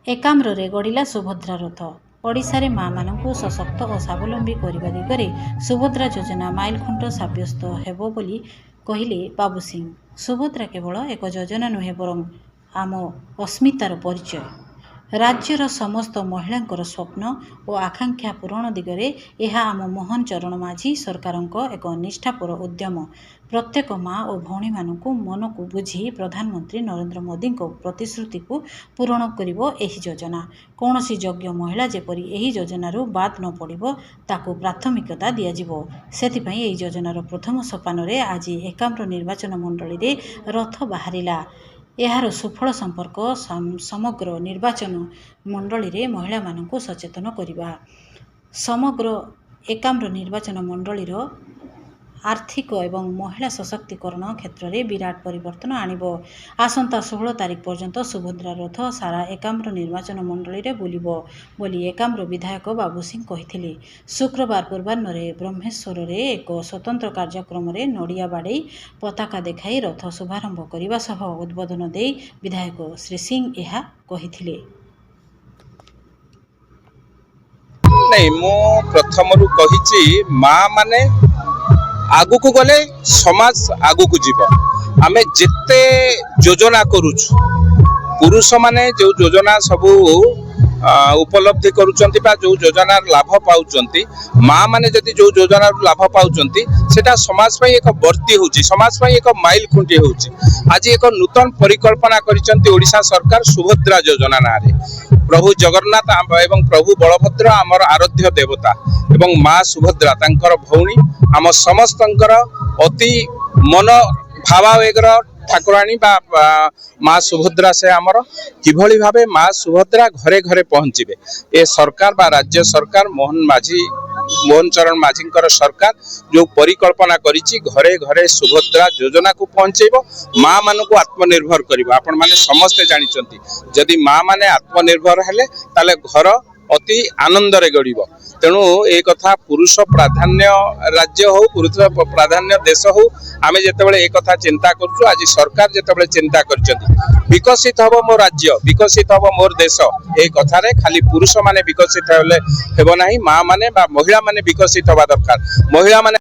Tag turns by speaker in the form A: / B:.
A: एकाम्रे गढ़िला सुभद्रा रथ। ओडिशा रे माँ मानकु सशक्त और स्वावलंबी करने दिगरे सुभद्रा योजना माइलखुंट सब्यस्त हेबो बोली कहिले बाबू सिंह। सुभद्रा केवल एक योजना नुहे बरं आम अस्मितार परिचय। राज्यर समस्त महिलांकर स्वप्न और आकांक्षा पूरण दिगरे यह आम मोहन चरण माझी सरकारक एक निष्ठापर उद्यम। प्रत्येक माँ और भौणी मानकु मन को बुझी प्रधानमंत्री नरेंद्र मोदी प्रतिश्रुति को पूरण करिबो एही योजना। कौनसी योग्य महिला जेपरी एही योजनारू बाद न पड़िबो ताकू प्राथमिकता दियाजिबो। सेथिपई एही योजनार प्रथम सोपान रे आज एकाम्र निर्वाचन मंडली रे रथ बाहरिला। यार सुफल संपर्क समग्र निर्वाचन मंडली रे महिला मानकु सचेतन करिबा। समग्र एकाम्र निर्वाचन मंडलीर आर्थिक एवं महिला सशक्तिकरण क्षेत्र में विराट परिवर्तन आणिबो। आसंता 16 तारिख पर्यंत सुभद्रा रथ सारा एकाम्र निर्वाचन मंडली रे बुलिबो बोली एकाम्र विधायक बाबू सिंह कहिथिले। शुक्रवार पूर्वाह्न ब्रह्मेश्वर रे एक स्वतंत्र कार्यक्रम रे नड़िया बाड़े पताका देखाई रथ शुभारंभ करने सह उद्बोधन दे विधायक श्री सिंह यह कहिथिले।
B: नहीं मु प्रथम कही माँ माने आगु को गले समाज आगु को जीव। आमे जिते योजना करूछु पुरुष माने जो योजना सबू उपलब्धि करुचंती बा जो योजना लाभ पाउचंती माँ माने जदि जो योजना लाभ पाउचंती सेटा समाज पई एक वर्ती होची, समाज पई एक माइल खुंटी होची। आज एक नूतन परिकल्पना करिसंती ओडिशा सरकार सुभद्रा योजना नारे। प्रभु जगन्नाथ एवं प्रभु बलभद्र आमर आराध्य देवता एवं माँ सुभद्रा तांकर भौणी आम समस्तंकर अति मन भावावेगर ठाकुराणी बा माँ सुभद्रा से आमर किभली भावे माँ सुभद्रा घरे घरे पहुँचे ए सरकार बा राज्य सरकार मोहन चरण माझी सरकार जो परिकल्पना करिछि घरे घरे सुभद्रा योजना को पहुँचेब माँ मान को आत्मनिर्भर करिबो। आपण माने समस्ते जानिचंती जदि माँ माने आत्मनिर्भर हेले ताले घर अति आनंद रे गड़िबो। तेणु ए कथा पुरुष प्राधान्य राज्य हो पुरुष प्राधान्य देश हो आमे जेतेबेले ए कथा चिंता करछु आज सरकार जेतेबेले चिंता करचंती विकसित हबो मो राज्य विकसित हबो मोर देश ए कथा रे खाली पुरुष माने विकसित हेले हेबो नाही माँ माने बा महिला माने विकसित हबा दरकार। महिला माने